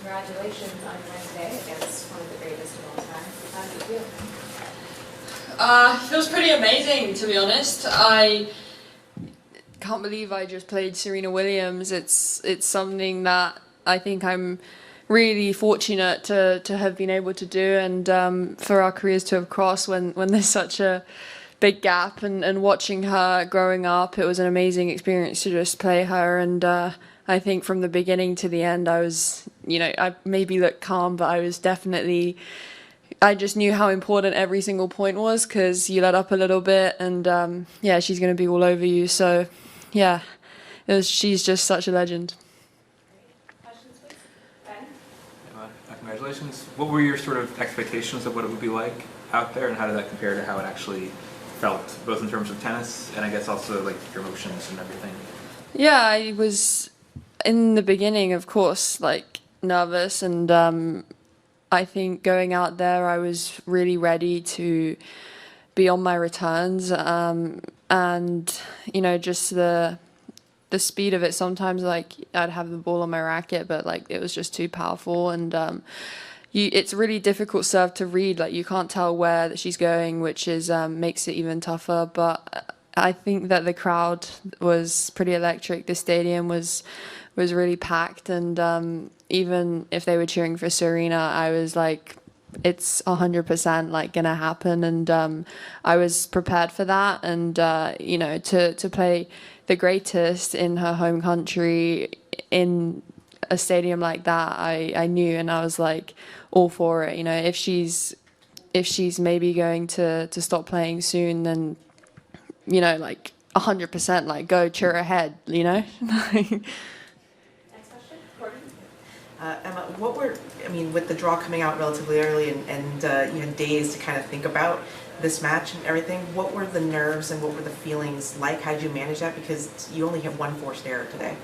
Congratulations on your win today against one of the greatest of all time. How did you feel? It feels pretty amazing, to be honest. I can't believe I just played Serena Williams. It's something that I think I'm really fortunate to have been able to do, and for our careers to have crossed when there's such a big gap, and watching her growing up, it was an amazing experience to just play her. And I think from the beginning to the end, I was, I maybe looked calm, but I just knew how important every single point was, because you let up a little bit and yeah, she's going to be all over you. So yeah, she's just such a legend. Questions, please? Ben? Congratulations. What were your sort of expectations of what it would be like out there, and how did that compare to how it actually felt, both in terms of tennis and I guess also like your emotions and everything? Yeah, I was in the beginning, of course, like nervous, and I think going out there, I was really ready to be on my returns, and just the speed of it. Sometimes, like, I'd have the ball on my racket, but like it was just too powerful, and it's really difficult serve to read. Like, you can't tell where that she's going, which is makes it even tougher. But I think that the crowd was pretty electric. The stadium was really packed, and even if they were cheering for Serena, I was like, it's 100% like gonna happen, and I was prepared for that. And to play the greatest in her home country in a stadium like that, I knew, and I was like all for it. If she's maybe going to stop playing soon, then like 100% like go cheer ahead. Next question, Courtney. Emma, with the draw coming out relatively early and you had days to kind of think about this match and everything, what were the nerves and what were the feelings like? How did you manage that? Because you only have one forced error today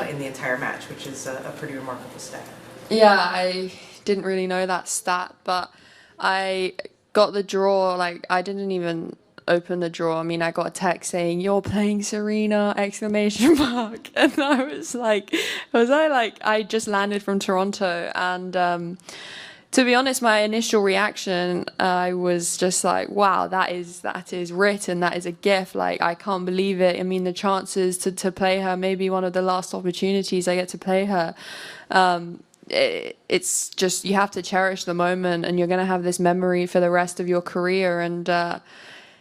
in the entire match, which is a pretty remarkable stat. Yeah, I didn't really know that stat, but I got the draw. Like, I didn't even open the draw. I mean, I got a text saying, "You're playing Serena!" exclamation mark. And I was like, I just landed from Toronto, and to be honest, my initial reaction, I was just like, wow, that is written, that is a gift. Like, I can't believe it. I mean, the chances to play her, maybe one of the last opportunities I get to play her. It's just, you have to cherish the moment, and you're going to have this memory for the rest of your career. And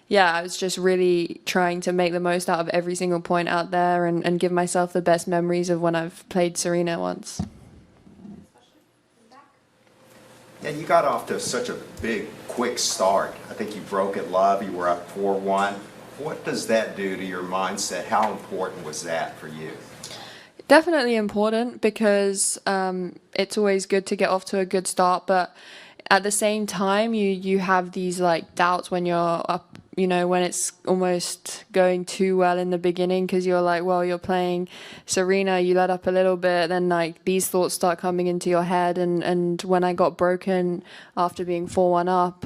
yeah, I was just really trying to make the most out of every single point out there, and give myself the best memories of when I've played Serena once. Yeah, you got off to such a big, quick start. I think you broke at love. You were up 4-1. What does that do to your mindset? How important was that for you? Definitely important, because it's always good to get off to a good start, but at the same time, you have these like doubts when you're up, when it's almost going too well in the beginning, because you're like, well, you're playing Serena, you let up a little bit, then like these thoughts start coming into your head. And when I got broken after being 4-1 up,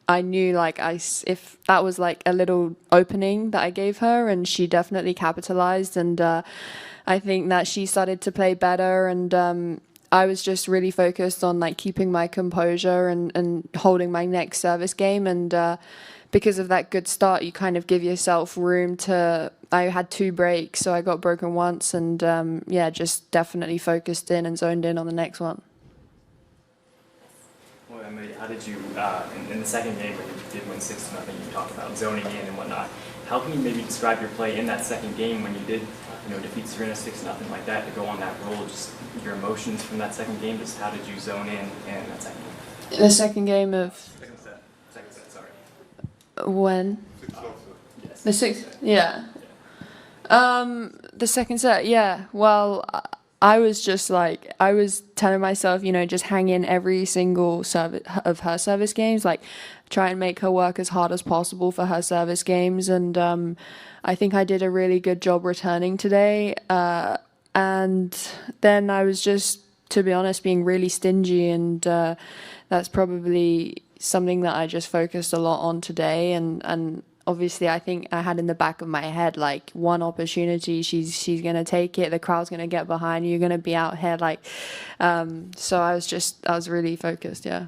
I knew like if that was like a little opening that I gave her, and she definitely capitalized. And I think that she started to play better, and I was just really focused on like keeping my composure and holding my next service game. And because of that good start, you kind of give yourself room to. I had 2 breaks, so I got broken once, and yeah, just definitely focused in and zoned in on the next one. Well, Emily, how did you, in the second game when you did win 6-0, you talked about zoning in and whatnot. How can you maybe describe your play in that second game when you did, defeat Serena 6-0 like that, to go on that roll? Just your emotions from that second game. Just how did you zone in that second game? The second game of Second set. Sorry. when? Yes. The sixth. Yeah. The second set. Yeah. Well, I was just like, I was telling myself, just hang in every single service of her service games, like try and make her work as hard as possible for her service games. And I think I did a really good job returning today. And then I was just, to be honest, being really stingy. And that's probably something that I just focused a lot on today. And obviously I think I had in the back of my head like one opportunity, she's gonna take it, the crowd's gonna get behind you, you're gonna be out here like, so I was really focused, yeah.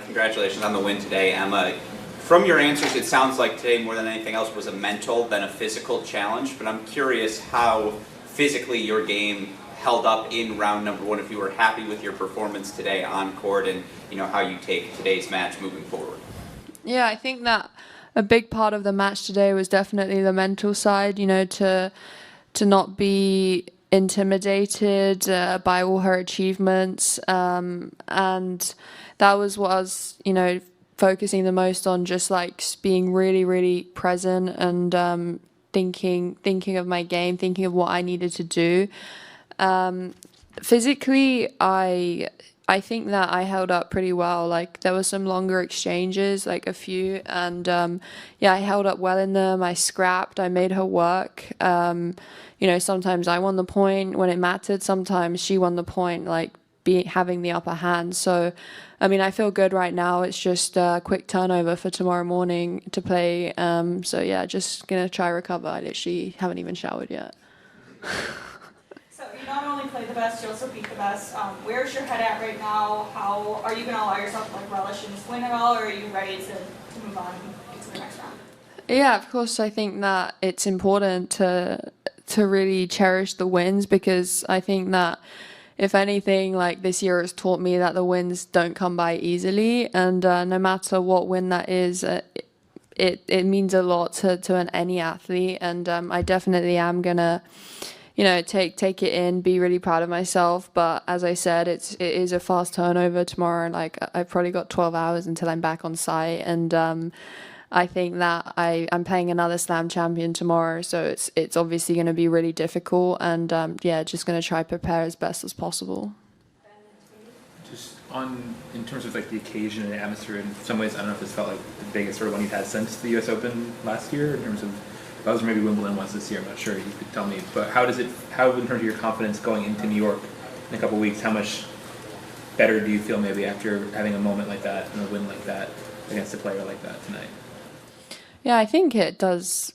Congratulations on the win today, Emma. From your answers, it sounds like today more than anything else was a mental than a physical challenge, but I'm curious how physically your game held up in round number one, if you were happy with your performance today on court, and how you take today's match moving forward. Yeah, I think that a big part of the match today was definitely the mental side, to not be intimidated by all her achievements, and that was what I was, focusing the most on, just like being really, really present and thinking of my game, thinking of what I needed to do. Physically, I think that I held up pretty well. Like there were some longer exchanges, like a few, and I held up well in them. I scrapped, I made her work. Sometimes I won the point when it mattered. Sometimes she won the point, like having the upper hand. So, I feel good right now. It's just a quick turnover for tomorrow morning to play. Just gonna try recover. I literally haven't even showered yet. So you not only play the best, you also beat the best. Where's your head at right now? How are you going to allow yourself to relish in this win at all, or are you ready to move on into the next round? Yeah, of course. I think that it's important to really cherish the wins, because I think that if anything, like this year has taught me that the wins don't come by easily, and no matter what win that is, it means a lot to any athlete, and I definitely am gonna take it in, be really proud of myself. But as I said, it is a fast turnover tomorrow. Like I've probably got 12 hours until I'm back on site, and I think that I'm playing another slam champion tomorrow, so it's obviously going to be really difficult, and just going to try prepare as best as possible. Just in terms of like the occasion and atmosphere, in some ways, I don't know if this felt like the biggest sort of one you've had since the U.S. Open last year, in terms of, that was maybe Wimbledon once this year, I'm not sure, you could tell me, but how in terms of your confidence going into New York in a couple of weeks, how much better do you feel maybe after having a moment like that and a win like that against a player like that tonight? Yeah, I think it does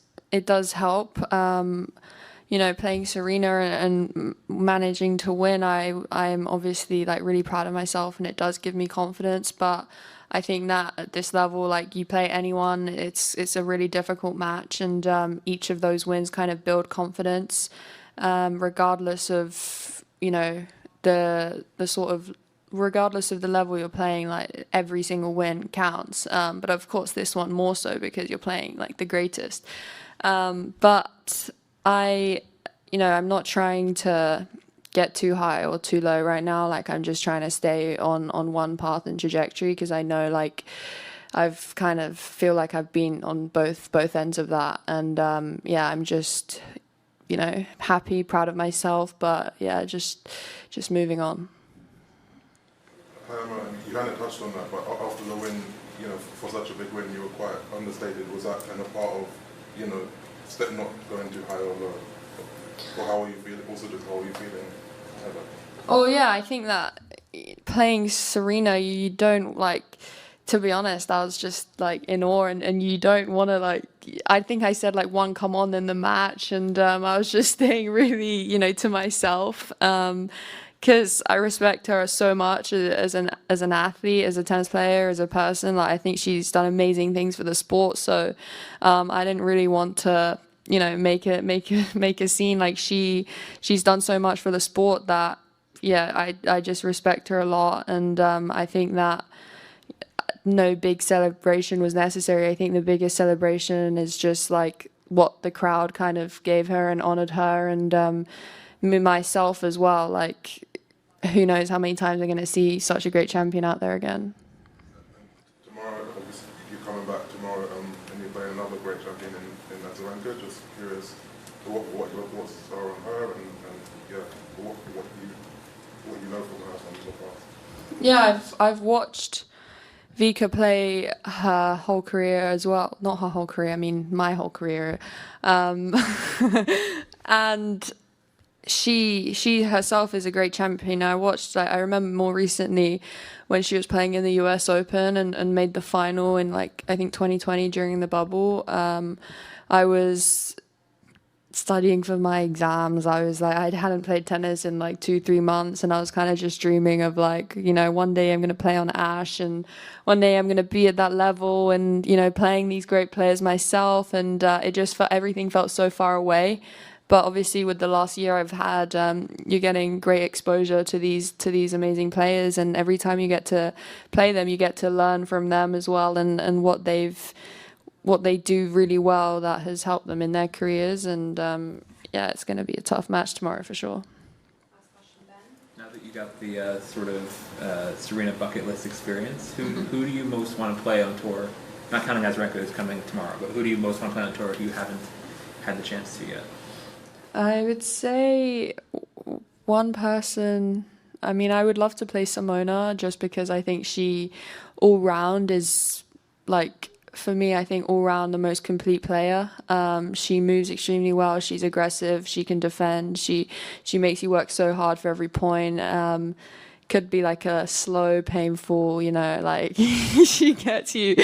help. Playing Serena and managing to win, I'm obviously like really proud of myself, and it does give me confidence. But I think that at this level, like you play anyone, it's a really difficult match, and each of those wins kind of build confidence, regardless of regardless of the level you're playing. Like every single win counts, but of course this one more so because you're playing like the greatest. But I'm not trying to get too high or too low right now. Like I'm just trying to stay on one path and trajectory, because I know like I've kind of feel like I've been on both ends of that, and I'm just happy, proud of myself, but just moving on. You kind of touched on that, but after the win, for such a big win, you were quite understated. Was that kind of part of, step not going too high or low? Or how are you feeling? Also, just how are you feeling? Oh yeah, I think that playing Serena, you don't like. To be honest, I was just like in awe, and you don't want to like. I think I said like one come on in the match, and I was just staying really, to myself. Because I respect her so much as an athlete, as a tennis player, as a person. Like I think she's done amazing things for the sport. So I didn't really want to, make a scene. Like she's done so much for the sport that I just respect her a lot, and I think that no big celebration was necessary. I think the biggest celebration is just like what the crowd kind of gave her and honored her, and myself as well. Like who knows how many times I'm going to see such a great champion out there again. Tomorrow, obviously, you're coming back tomorrow, and you're playing another great champion in Raducanu. Just curious what your thoughts are on her, and what you know from her so far. Yeah, I've watched Vika play her whole career as well. Not her whole career, I mean my whole career. And she herself is a great champion. I watched, like, I remember more recently when she was playing in the US Open and made the final in, like, I think 2020 during the bubble. I was studying for my exams. I was like, I hadn't played tennis in like 2-3 months, and I was kind of just dreaming of, like, you know, one day I'm going to play on Ash, and one day I'm going to be at that level, and, you know, playing these great players myself. And it just felt, everything felt so far away. But obviously, with the last year I've had, you're getting great exposure to these amazing players, and every time you get to play them, you get to learn from them as well, and what they do really well that has helped them in their careers. And yeah, it's going to be a tough match tomorrow for sure. Last question, Ben. Now that you got the sort of Serena bucket list experience, who do you most want to play on tour? Not counting Azarenka who's coming tomorrow, but who do you most want to play on tour if you haven't had the chance to yet? I would say one person. I mean, I would love to play Simona, just because I think she all round is, like, for me, I think all round the most complete player. She moves extremely well. She's aggressive. She can defend. She makes you work so hard for every point. Could be like a slow, painful, you know, like she gets you.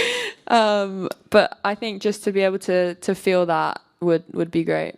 But I think just to be able to feel that would be great.